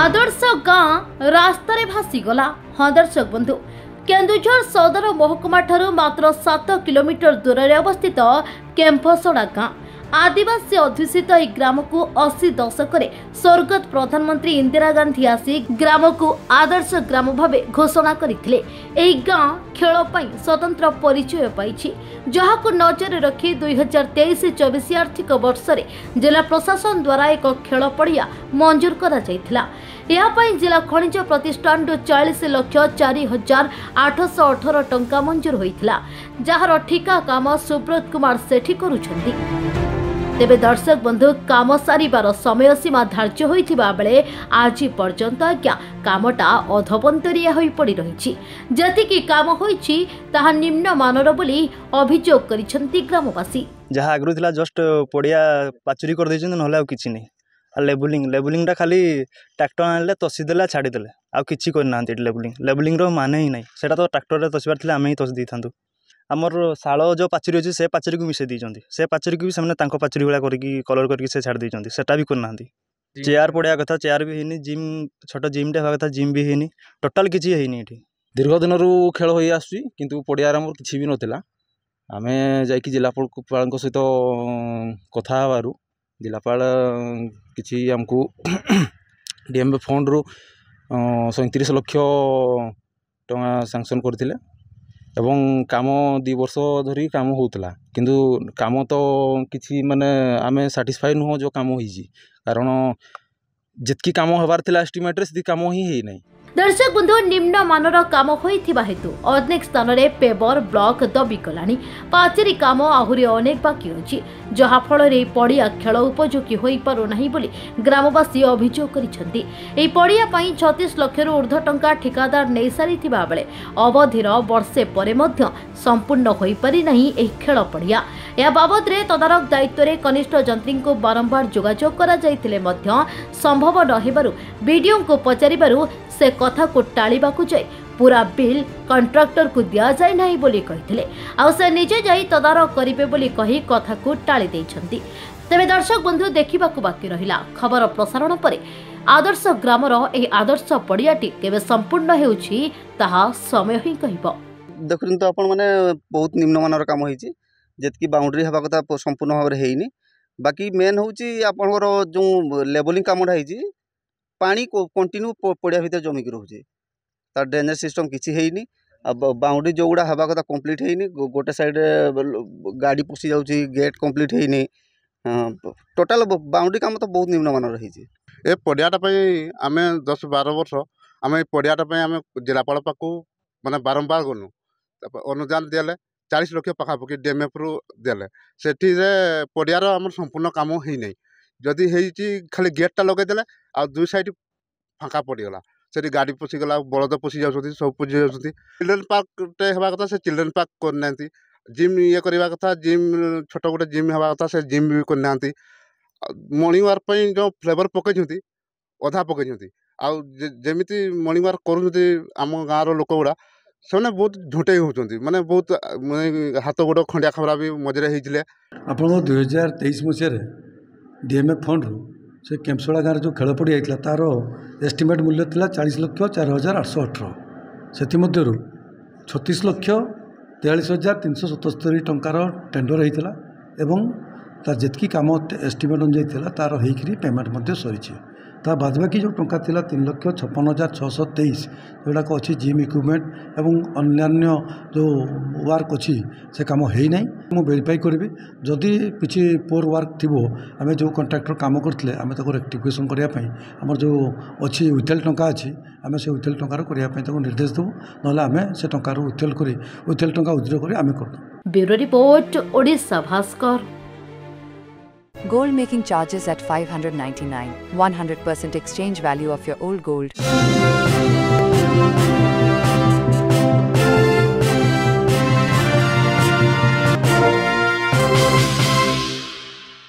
आदर्श गाँ रास्तार भासीगला। हाँ दर्शक बंधु, केन्दुझर सदर महकुमा ठारू मात्र 7 किलोमीटर दूर में अवस्थित केम्फसड़ा गाँ आदिवासी अध्युषित यह ग्राम को 80 दशक स्वर्गत प्रधानमंत्री इंदिरा गांधी आसी ग्राम को आदर्श ग्राम भाव घोषणा करथिले। एही गाँ खेल स्वतंत्र परिचय पाई, जहाँ को नजर रखी 2023-24 आर्थिक वर्ष जिला प्रशासन द्वारा एक खेल पड़िया मंजूर करा जायथिला। यापाई जिला खनिज प्रतिष्ठान 40,04,818 टंका मंजूर होइथिला, जहार ठिका काम सुब्रत कुमार सेठी करुछंती। तेबे दर्शक बंधु, काम सारिबार समय सीमा धार्य होइथिबा बेले आज पर्यंत आज्ञा कामटा अधपंतरिया होई पड़ी रहिछि। जतिकि काम होइछि ताहा निम्न मानर बोली अभियोग करिसंती ग्रामवासी। जहाँ आगु थिला जस्ट पड़िया पाचुरी कर दैछन, नहले आ किछि नै। लेबुलिंग टा खाली ट्रैक्टर आनले तसी देला छाड़ी देले, आ किछि कर नांती। लेबुलिंग रो माने ही नै, सेटा तो ट्रैक्टर रे तसीबार थिला, आमे ही तसी दैथांतु। आमर शाल जो पाचुरी अच्छे से पाचुरी को मिसे दीचंती, से पाचुरी को भी से पाचुरी भाया करके कलर करके से छाड़ देइचंती, सेटा भी करना। चेयर पड़िया कथा, चेयर भी हैनी, जिम छोट जिम टे हवा कथा, जिम भी हैनी, टोटाल किछि हैनी। एठी दीर्घ दिन खेल होई आसुची, किंतु पड़िया आमर किछि भी नथिला। आमे जाइकी जिलापाल सहित कथा हबारु जिलापाल किछि हमकु डीएमए फंड रु 37 लाख टका सैंक्शन करथिले एवं काम 2 वर्ष धरी काम होउतला, किंतु काम तो किछि माने आमे सैटिस्फाई नुह जो काम होइछि, कारण जितकी काम हबार थिला एस्टिमेट रे सेति काम ही हेइ नै। दर्शक बंधु, निम्न मानर काम होइथिबा हेतु अनेक स्थान रे पेवर ब्लॉक दबी गलानी। पाचेरी काम आहुरी अनेक बाकी अछि, जहा फल रे पड़िया खेल उपयोगी होई पारु नाही बोली ग्रामवासी अभियोग करिसंती। एही पड़िया पई 36 लाख रु ऊर्ध्व टंका ठेकादार नै सारिथिबा बेले अवधिर वर्षे परे मध्य संपूर्ण होई पारि नाही एही खेल पड़िया। या बाबद रे तदारक दायित्व रे कनिष्ठ जंत्री को बारंबार जोगाजोग करा जायतिले मध्य संभव न हेबारु बीडीओ को पचारिबारु से कथा को टाळीबा को जाय पूरा बिल कंट्राक्टर को दिया जाय नाही बोली कहिथिले, आ से निजे जाई तदारक करिवे बोली कहि कथा को टाळी दैछंती। तबे दर्शक बंधु, देखिबा को बाकी रहिला खबर प्रसारण परे आदर्श ग्रामर एही आदर्श पड़ियाटी केबे संपूर्ण हेउछि ताहा समय ही कहिबो। देखुन तो आपण माने बहुत निम्न मानर काम होईछि, जेतकी बाउंड्री हबा कथा संपूर्ण भाव हेइनी। बाकी मेन होउछि आपनकर जो लेवलिंग कामडा हेइछि, पानी को कंटिन्यू पड़िया भीतर जमिक रोचे, तार ड्रेनेज सिस्टम किसी हेइनी। अब बाउंड्री जो गुड़ा हवा कथा कंप्लीट हेइनी, गोटे साइड गाड़ी पशि जाउछि, गेट कंप्लीट हेइनी। टोटल बाउंड्री काम तो बहुत निम्न मान रही। ए पड़ियाटा आमे 10-12 वर्ष आमे पड़ियाटा आमे जिलापाल पाखु माने बारंबार गनु, अनुदान दिले 40 लाख पाखापाखि डीएमएफ रु दिले, सेठी पड़ियार आम संपूर्ण काम हेइ नै। जदि हेइछि खाली गेटटा लगे देले आ दुई साइड फांका पड़गला, से गाड़ी पशिगला, बलद पशि जाउछथि, सब पशि जाउछथि। चिल्ड्रेन पार्क टे हेबा कथा से चिल्ड्रेन पार्क करनांती, जिम ये करबा कथा जिम छोट गोटे जिम हेबा कथा से जिम भी करनांती। मॉर्निंग वाक पई जो फ्लेवर पकैछथि अधा पकैछथि, आ जेमिति मॉर्निंग वाक करूछथि आम गाँव रो लोक गुड़ा से बहुत झुंटे होउछथि, माने बहुत हाथ गोड़ खंडिया खबरा भी मजरे हेइथिले। आपण 2023 मसिया डीएमएफ फंड रु से केम्सोला गाँव जो खेल पड़ी जाता तार एस्टिमेट मूल्य था 40,04,818, से 36,43,377 टंकार टेंडर होता एवं तार जितकी काम एस्टिमेट अनुसार तार होकर पेमेंट सरी। ता बाद बाकी जो टंका थिला 3,56,623 जोड़ाक अच्छी जिम इक्विपमेंट एवं अन्यान्य जो वर्क अच्छी से कम है ना। मुझे वेरीफाई करी जदि किसी पोर वर्क थी आम जो कंट्राक्टर काम करते आम रेक्टिफिकेशन करने आम जो अच्छी विथेल टंका अच्छी आम से विथेल टंकार करने निर्देश देवु, ना आम से टंकार विथेल टंका विथड्र कर आम कर। Bureau report, Odisha Bhaskar. Gold making charges at $599, 100% exchange value of your old gold.